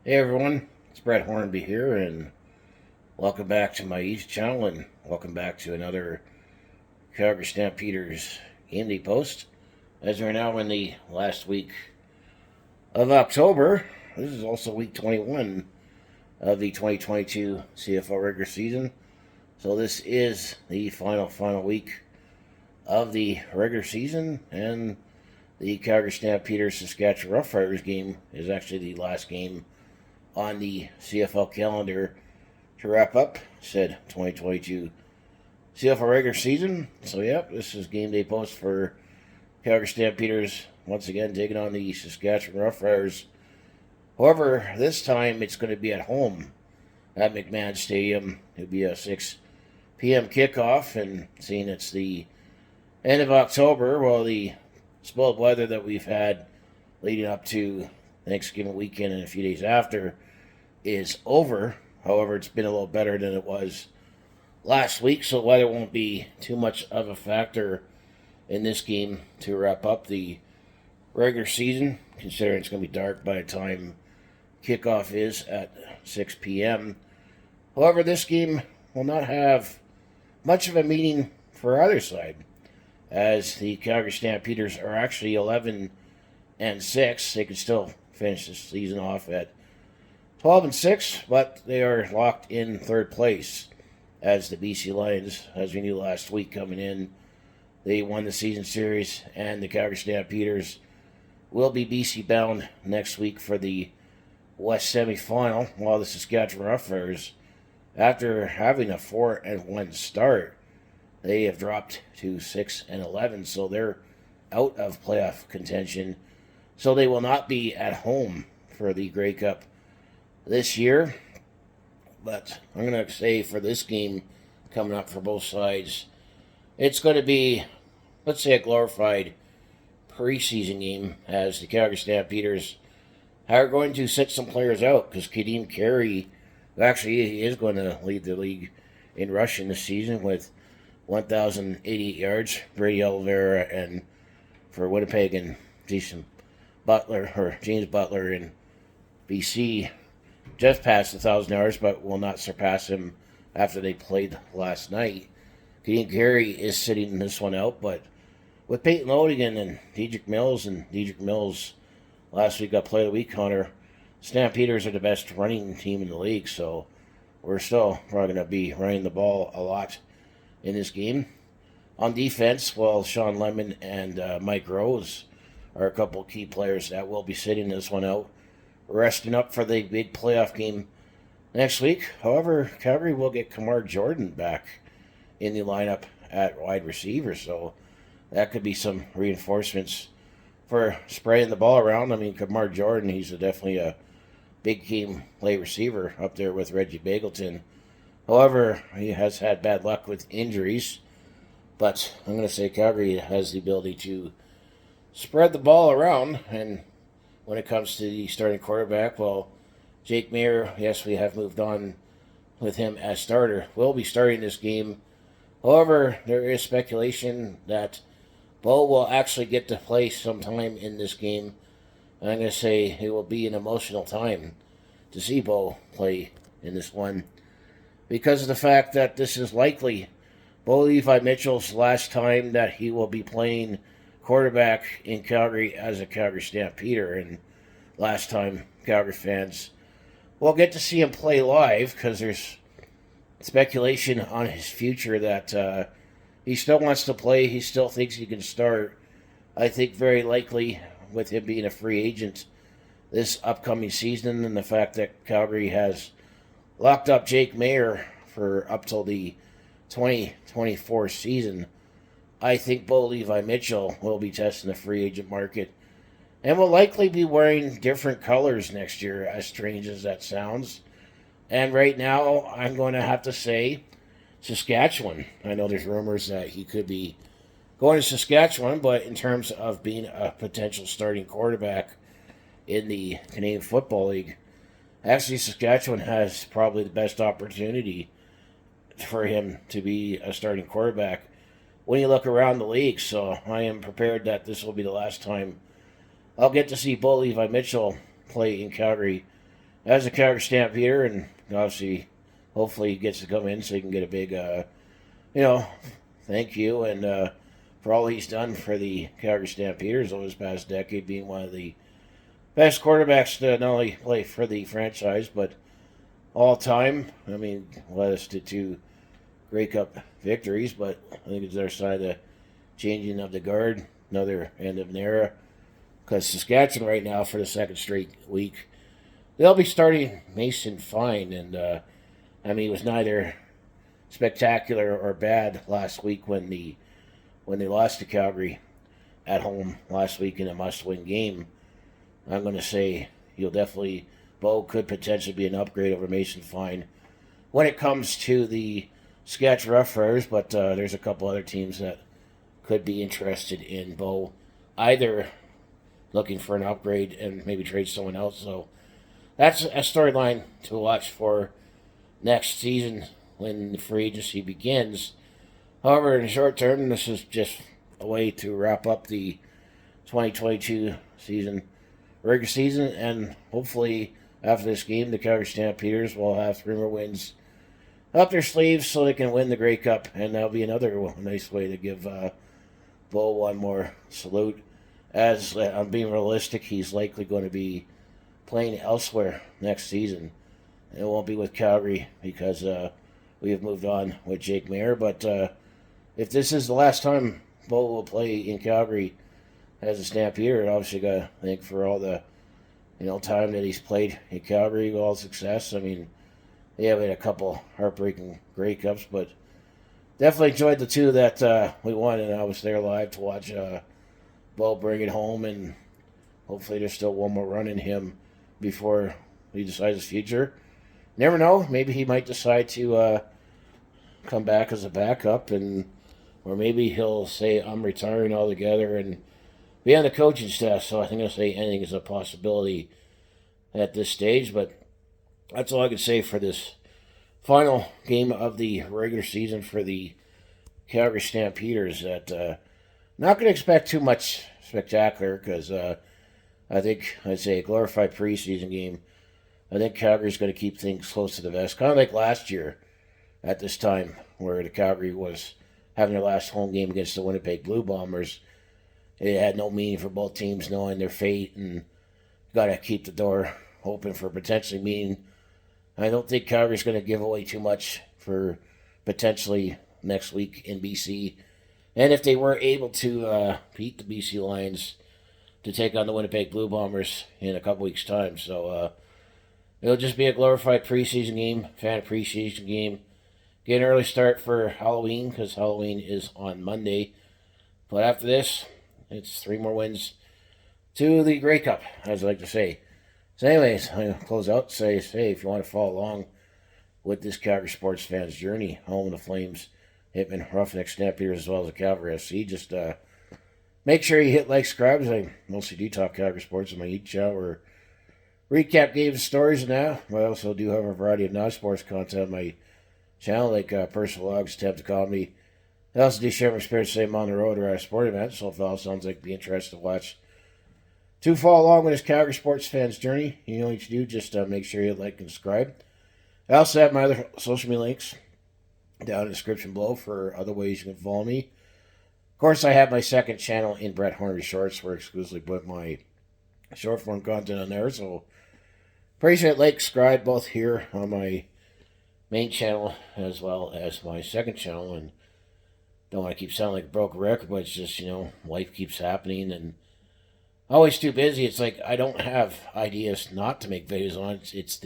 Hey everyone, it's Brett Hornby here, and welcome back to my YouTube channel, and welcome back to another Calgary Stampeders game day post. As we're now in the last week of October, this is also week 21 of the 2022 CFL Regular season. So this is the final week of the regular season, and the Calgary Stampeders Saskatchewan Roughriders game is actually the last game on the CFL calendar to wrap up said 2022 CFL regular season. So, this is game day post for Calgary Stampeders once again taking on the Saskatchewan Roughriders. However, this time it's going to be at home at McMahon Stadium. It'll be a 6 p.m. kickoff, and seeing it's the end of October, well, the spell of weather that we've had leading up to Thanksgiving weekend and a few days after is over. However, it's been a little better than it was last week, so weather won't be too much of a factor in this game to wrap up the regular season, considering it's going to be dark by the time kickoff is at 6 p.m. However, this game will not have much of a meaning for either side, as the Calgary Stampeders are actually 11-6. They could still finish this season off at 12-6, but they are locked in third place as the BC Lions, as we knew last week coming in. They won the season series, and the Calgary Stampeders will be BC bound next week for the West semifinal, while the Saskatchewan Roughriders, after having a 4-1 start, they have dropped to 6-11, so they're out of playoff contention. So they will not be at home for the Grey Cup this year. But I'm going to say for this game coming up for both sides, it's going to be, let's say, a glorified preseason game, as the Calgary Stampeders are going to sit some players out, because Ka'Deem Carey, actually, he is going to lead the league in rushing this season with 1,088 yards. Brady Oliveira and for Winnipeg and James Butler in BC just passed 1,000 yards, but will not surpass him after they played last night. Ka'Deem Carey is sitting this one out, but with Peyton Lodigan and Dedrick Mills last week got play of the week hunter, Stampeders are the best running team in the league, so we're still probably going to be running the ball a lot in this game. On defense, well, Shawn and Mike Rose are a couple of key players that will be sitting this one out, resting up for the big playoff game next week. However, Calgary will get Kamar Jorden back in the lineup at wide receiver, so that could be some reinforcements for spraying the ball around. I mean, Kamar Jorden, he's definitely a big game play receiver up there with Reggie Bagleton. However, he has had bad luck with injuries, but I'm going to say Calgary has the ability to spread the ball around. And when it comes to the starting quarterback, well, Jake Maier, yes, we have moved on with him as starter, will be starting this game. However, there is speculation that Bo will actually get to play sometime in this game. And I'm going to say it will be an emotional time to see Bo play in this one, because of the fact that this is likely Bo Levi Mitchell's last time that he will be playing quarterback in Calgary as a Calgary Stampeder, and last time Calgary fans will get to see him play live, because there's speculation on his future that he still wants to play. He still thinks he can start. I think very likely with him being a free agent this upcoming season, and the fact that Calgary has locked up Jake Maier for up till the 2024 season, I think Bo Levi Mitchell will be testing the free agent market and will likely be wearing different colors next year, as strange as that sounds. And right now, I'm going to have to say Saskatchewan. I know there's rumors that he could be going to Saskatchewan, but in terms of being a potential starting quarterback in the Canadian Football League, actually Saskatchewan has probably the best opportunity for him to be a starting quarterback when you look around the league. So I am prepared that this will be the last time I'll get to see Bo Levi Mitchell play in Calgary as a Calgary Stampeder, and obviously, hopefully, he gets to come in so he can get a big, you know, thank you and for all he's done for the Calgary Stampeders over this past decade, being one of the best quarterbacks to not only play for the franchise but all time. I mean, led us to 2 Grey Cup victories, but I think it's their side of the changing of the guard, another end of an era. Because Saskatchewan right now, for the second straight week, they'll be starting Mason Fine, and I mean, it was neither spectacular or bad last week when they lost to Calgary at home last week in a must-win game. I'm going to say Bo could potentially be an upgrade over Mason Fine when it comes to the Saskatchewan Roughriders, but there's a couple other teams that could be interested in Bo, either looking for an upgrade and maybe trade someone else. So that's a storyline to watch for next season when the free agency begins. However, in the short term, this is just a way to wrap up the 2022 season, regular season, and hopefully after this game, the Calgary Stampeders will have 3 more wins up their sleeves so they can win the Grey Cup, and that'll be another nice way to give Bo one more salute. As I'm being realistic, he's likely going to be playing elsewhere next season. It won't be with Calgary because we have moved on with Jake Maier. But if this is the last time Bo will play in Calgary as a Stampeder, obviously got to thank for all the time that he's played in Calgary, all success. I mean, yeah, we had a couple heartbreaking Grey Cups, but definitely enjoyed the 2 that we won, and I was there live to watch Bo bring it home, and hopefully there's still one more run in him before he decides his future. Never know, maybe he might decide to come back as a backup, or maybe he'll say, I'm retiring altogether and be on the coaching staff. So I think I'll say anything is a possibility at this stage, but that's all I can say for this final game of the regular season for the Calgary Stampeders. That not going to expect too much spectacular because I think I'd say a glorified preseason game. I think Calgary's going to keep things close to the vest, kind of like last year at this time, where the Calgary was having their last home game against the Winnipeg Blue Bombers. It had no meaning for both teams knowing their fate, and got to keep the door open for potentially meeting. I don't think Calgary's going to give away too much for potentially next week in BC. And if they were able to beat the BC Lions to take on the Winnipeg Blue Bombers in a couple weeks' time. So it'll just be a glorified preseason game, fan preseason game. Get an early start for Halloween because Halloween is on Monday. But after this, it's 3 more wins to the Grey Cup, as I like to say. So anyways, I'm going to close out and say, if you want to follow along with this Calgary sports fans' journey, home of the Flames, Hitman, Roughneck, Stampeders, as well as the Calgary FC, just make sure you hit like, subscribe. I mostly do talk Calgary sports in my YouTube channel, or recap games and stories now. I also do have a variety of non-sports content on my channel, like personal logs, attempt comedy. I also do share my experience same on the road or at a sport event, so if it all sounds like it'd be interesting to watch to follow along with this Calgary sports fans' journey, you know what you do, just make sure you like and subscribe. I also have my other social media links down in the description below for other ways you can follow me. Of course, I have my second channel in Brett Hornery Shorts, where I exclusively put my short form content on there, so appreciate like, subscribe both here on my main channel as well as my second channel. And don't want to keep sounding like a broken record, but it's just, life keeps happening and always too busy. It's like I don't have ideas not to make videos on. It's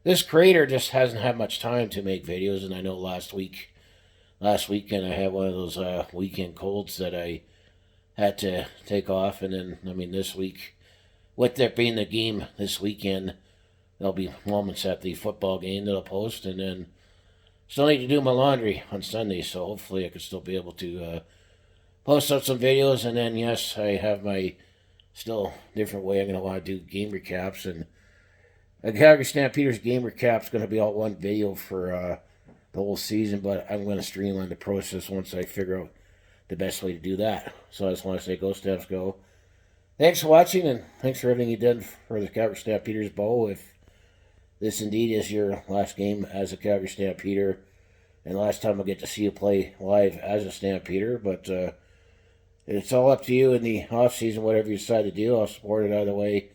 this creator just hasn't had much time to make videos, and I know last weekend I had one of those weekend colds that I had to take off, and then this week, with there being the game this weekend, there'll be moments at the football game that I'll post, and then still need to do my laundry on Sunday, so hopefully I can still be able to post up some videos. And then yes, I have my still different way I'm going to want to do game recaps, and a Calgary Stampeders game recap is going to be all one video for the whole season, but I'm going to streamline the process once I figure out the best way to do that. So I just want to say, go Stamps, go. Thanks for watching, and thanks for everything you did for the Calgary Stampeders, Bo. If this indeed is your last game as a Calgary Stampeder, and last time I get to see you play live as a Stampeder. But it's all up to you in the off season. Whatever you decide to do, I'll support it either way.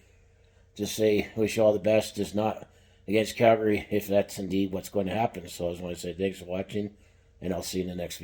Just say wish you all the best. Is not against Calgary if that's indeed what's going to happen. So I just want to say thanks for watching, and I'll see you in the next video.